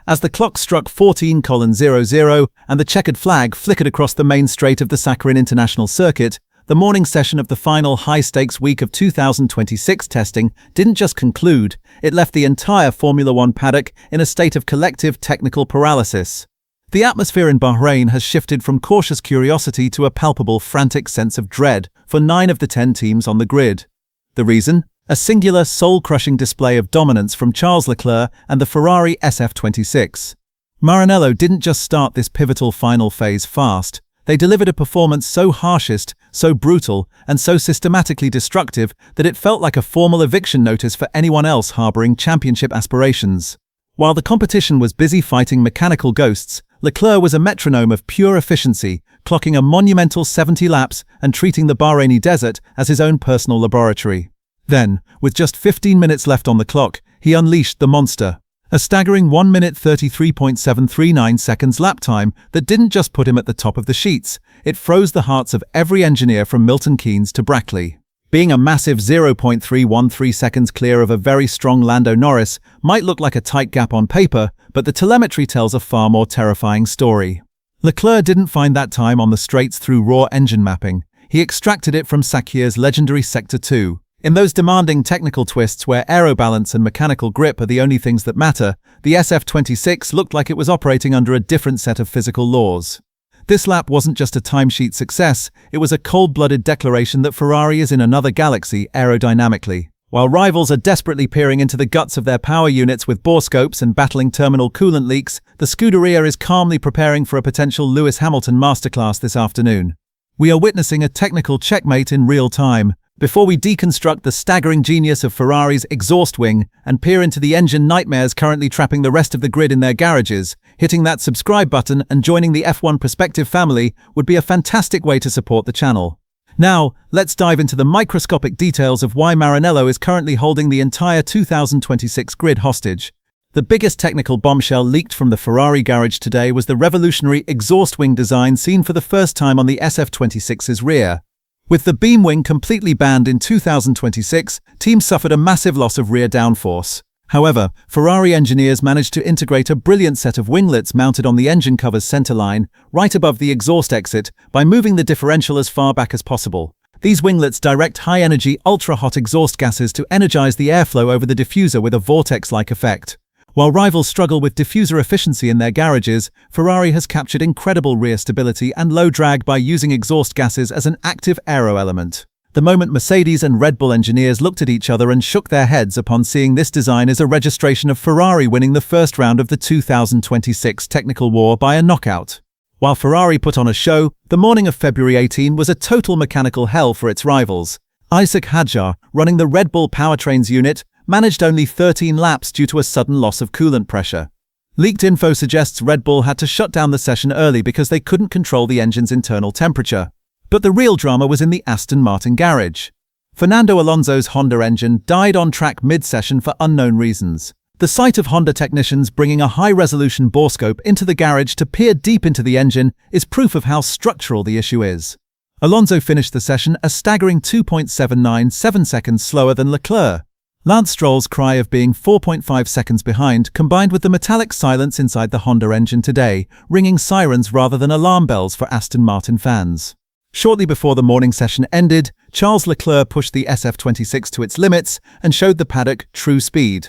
As the clock struck 14:00 and the checkered flag flickered across the main straight of the Bahrain International Circuit, the morning session of the final high-stakes week of 2026 testing didn't just conclude, it left the entire Formula One paddock in a state of collective technical paralysis. The atmosphere in Bahrain has shifted from cautious curiosity to a palpable, frantic sense of dread for 9 of the 10 teams on the grid. The reason? A singular, soul-crushing display of dominance from Charles Leclerc and the Ferrari SF26. Maranello didn't just start this pivotal final phase fast. They delivered a performance so harshest, so brutal, and so systematically destructive that it felt like a formal eviction notice for anyone else harboring championship aspirations. While the competition was busy fighting mechanical ghosts, Leclerc was a metronome of pure efficiency, clocking a monumental 70 laps and treating the Bahraini desert as his own personal laboratory. Then, with just 15 minutes left on the clock, he unleashed the monster. A staggering 1 minute 33.739 seconds lap time that didn't just put him at the top of the sheets, it froze the hearts of every engineer from Milton Keynes to Brackley. Being a massive 0.313 seconds clear of a very strong Lando Norris might look like a tight gap on paper, but the telemetry tells a far more terrifying story. Leclerc didn't find that time on the straights through raw engine mapping. He extracted it from Sakir's legendary Sector 2. In those demanding technical twists where aero balance and mechanical grip are the only things that matter, the SF26 looked like it was operating under a different set of physical laws. This lap wasn't just a timesheet success, it was a cold-blooded declaration that Ferrari is in another galaxy aerodynamically. While rivals are desperately peering into the guts of their power units with borescopes and battling terminal coolant leaks, the Scuderia is calmly preparing for a potential Lewis Hamilton masterclass this afternoon. We are witnessing a technical checkmate in real time. Before we deconstruct the staggering genius of Ferrari's exhaust wing and peer into the engine nightmares currently trapping the rest of the grid in their garages, hitting that subscribe button and joining the F1 Perspective family would be a fantastic way to support the channel. Now, let's dive into the microscopic details of why Maranello is currently holding the entire 2026 grid hostage. The biggest technical bombshell leaked from the Ferrari garage today was the revolutionary exhaust wing design seen for the first time on the SF26's rear. With the beam wing completely banned in 2026, teams suffered a massive loss of rear downforce. However, Ferrari engineers managed to integrate a brilliant set of winglets mounted on the engine cover's centerline, right above the exhaust exit, by moving the differential as far back as possible. These winglets direct high-energy, ultra-hot exhaust gases to energize the airflow over the diffuser with a vortex-like effect. While rivals struggle with diffuser efficiency in their garages, Ferrari has captured incredible rear stability and low drag by using exhaust gases as an active aero element. The moment Mercedes and Red Bull engineers looked at each other and shook their heads upon seeing this design as a registration of Ferrari winning the first round of the 2026 technical war by a knockout. While Ferrari put on a show, the morning of February 18 was a total mechanical hell for its rivals. Isaac Hadjar, running the Red Bull powertrains unit, managed only 13 laps due to a sudden loss of coolant pressure. Leaked info suggests Red Bull had to shut down the session early because they couldn't control the engine's internal temperature. But the real drama was in the Aston Martin garage. Fernando Alonso's Honda engine died on track mid-session for unknown reasons. The sight of Honda technicians bringing a high-resolution borescope into the garage to peer deep into the engine is proof of how structural the issue is. Alonso finished the session a staggering 2.797 seconds slower than Leclerc. Lance Stroll's cry of being 4.5 seconds behind combined with the metallic silence inside the Honda engine today, ringing sirens rather than alarm bells for Aston Martin fans. Shortly before the morning session ended, Charles Leclerc pushed the SF26 to its limits and showed the paddock true speed.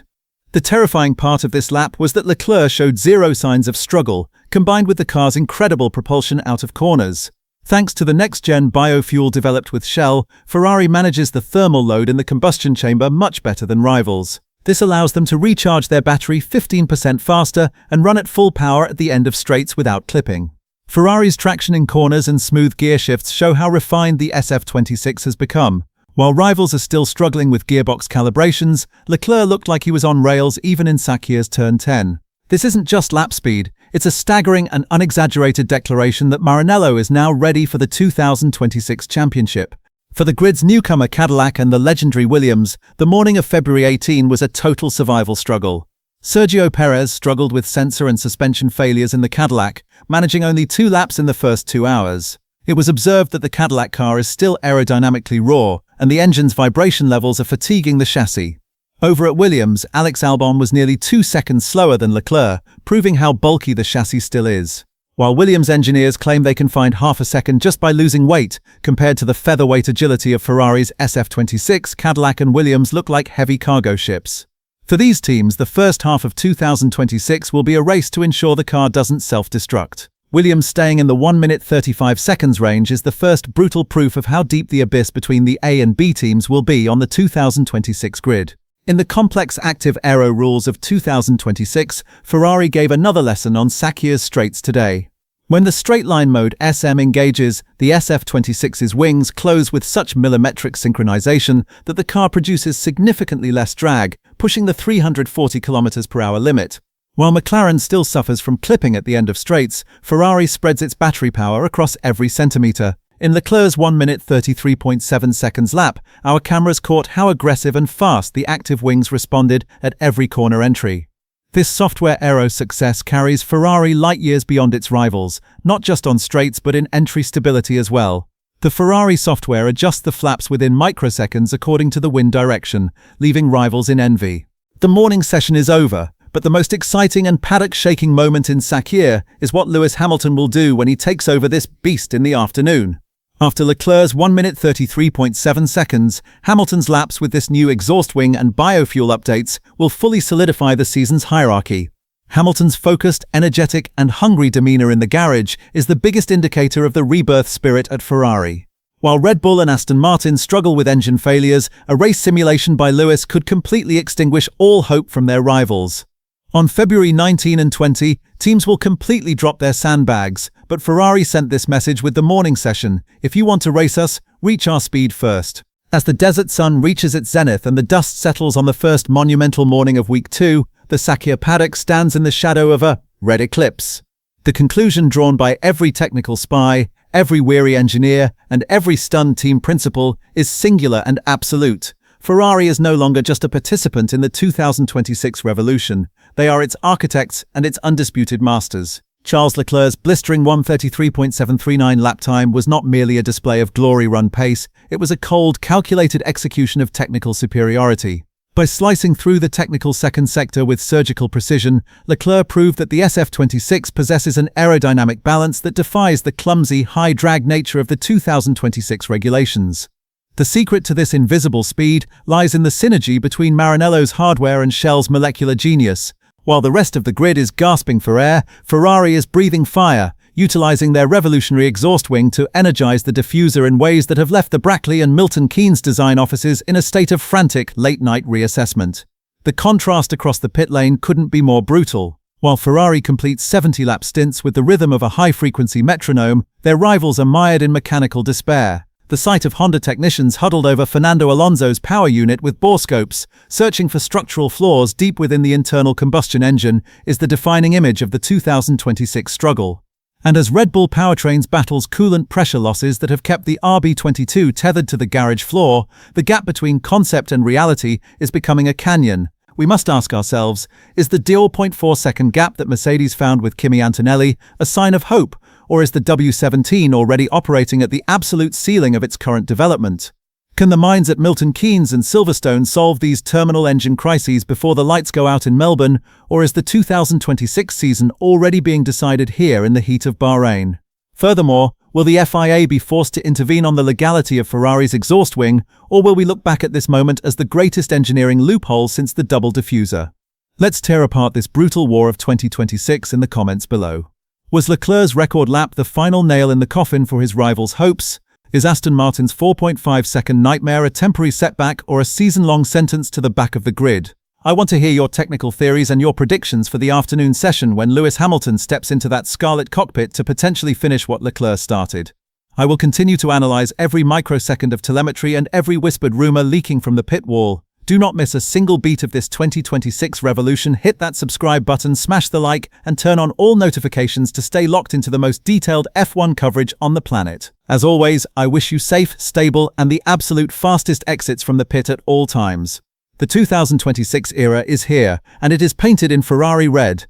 The terrifying part of this lap was that Leclerc showed zero signs of struggle, combined with the car's incredible propulsion out of corners. Thanks to the next-gen biofuel developed with Shell, Ferrari manages the thermal load in the combustion chamber much better than rivals. This allows them to recharge their battery 15% faster and run at full power at the end of straights without clipping. Ferrari's traction in corners and smooth gear shifts show how refined the SF26 has become. While rivals are still struggling with gearbox calibrations, Leclerc looked like he was on rails even in Sakir's turn 10. This isn't just lap speed, it's a staggering and unexaggerated declaration that Maranello is now ready for the 2026 championship. For the grid's newcomer Cadillac and the legendary Williams, the morning of February 18 was a total survival struggle. Sergio Perez struggled with sensor and suspension failures in the Cadillac, managing only 2 laps in the first 2 hours. It was observed that the Cadillac car is still aerodynamically raw, and the engine's vibration levels are fatiguing the chassis. Over at Williams, Alex Albon was nearly 2 seconds slower than Leclerc, proving how bulky the chassis still is. While Williams engineers claim they can find half a second just by losing weight, compared to the featherweight agility of Ferrari's SF26, Cadillac and Williams look like heavy cargo ships. For these teams, the first half of 2026 will be a race to ensure the car doesn't self-destruct. Williams staying in the 1 minute 35 seconds range is the first brutal proof of how deep the abyss between the A and B teams will be on the 2026 grid. In the complex active aero rules of 2026, Ferrari gave another lesson on Sakir's straights today. When the straight-line mode SM engages, the SF26's wings close with such millimetric synchronization that the car produces significantly less drag, pushing the 340 km/h limit. While McLaren still suffers from clipping at the end of straights, Ferrari spreads its battery power across every centimeter. In Leclerc's 1 minute 33.7 seconds lap, our cameras caught how aggressive and fast the active wings responded at every corner entry. This software aero success carries Ferrari light years beyond its rivals, not just on straights but in entry stability as well. The Ferrari software adjusts the flaps within microseconds according to the wind direction, leaving rivals in envy. The morning session is over, but the most exciting and paddock-shaking moment in Sakir is what Lewis Hamilton will do when he takes over this beast in the afternoon. After Leclerc's 1 minute 33.7 seconds, Hamilton's laps with this new exhaust wing and biofuel updates will fully solidify the season's hierarchy. Hamilton's focused, energetic, and hungry demeanor in the garage is the biggest indicator of the rebirth spirit at Ferrari. While Red Bull and Aston Martin struggle with engine failures, a race simulation by Lewis could completely extinguish all hope from their rivals. On February 19 and 20, teams will completely drop their sandbags, but Ferrari sent this message with the morning session: if you want to race us, reach our speed first. As the desert sun reaches its zenith and the dust settles on the first monumental morning of Week 2, the Sakir paddock stands in the shadow of a red eclipse. The conclusion drawn by every technical spy, every weary engineer, and every stunned team principal is singular and absolute. Ferrari is no longer just a participant in the 2026 revolution. They are its architects and its undisputed masters. Charles Leclerc's blistering 1:33.739 lap time was not merely a display of glory run pace, it was a cold, calculated execution of technical superiority. By slicing through the technical second sector with surgical precision, Leclerc proved that the SF26 possesses an aerodynamic balance that defies the clumsy, high-drag nature of the 2026 regulations. The secret to this invisible speed lies in the synergy between Maranello's hardware and Shell's molecular genius. While the rest of the grid is gasping for air, Ferrari is breathing fire, utilizing their revolutionary exhaust wing to energize the diffuser in ways that have left the Brackley and Milton Keynes design offices in a state of frantic, late-night reassessment. The contrast across the pit lane couldn't be more brutal. While Ferrari completes 70-lap stints with the rhythm of a high-frequency metronome, their rivals are mired in mechanical despair. The sight of Honda technicians huddled over Fernando Alonso's power unit with borescopes, searching for structural flaws deep within the internal combustion engine, is the defining image of the 2026 struggle. And as Red Bull powertrains battles coolant pressure losses that have kept the RB22 tethered to the garage floor, the gap between concept and reality is becoming a canyon. We must ask ourselves, is the 0.4-second gap that Mercedes found with Kimi Antonelli a sign of hope, or is the W17 already operating at the absolute ceiling of its current development? Can the minds at Milton Keynes and Silverstone solve these terminal engine crises before the lights go out in Melbourne, or is the 2026 season already being decided here in the heat of Bahrain? Furthermore, will the FIA be forced to intervene on the legality of Ferrari's exhaust wing, or will we look back at this moment as the greatest engineering loophole since the double diffuser? Let's tear apart this brutal war of 2026 in the comments below. Was Leclerc's record lap the final nail in the coffin for his rivals' hopes? Is Aston Martin's 4.5-second nightmare a temporary setback or a season-long sentence to the back of the grid? I want to hear your technical theories and your predictions for the afternoon session when Lewis Hamilton steps into that scarlet cockpit to potentially finish what Leclerc started. I will continue to analyze every microsecond of telemetry and every whispered rumor leaking from the pit wall. Do not miss a single beat of this 2026 revolution. Hit that subscribe button, smash the like, and turn on all notifications to stay locked into the most detailed F1 coverage on the planet. As always, I wish you safe, stable, and the absolute fastest exits from the pit at all times. The 2026 era is here, and it is painted in Ferrari red.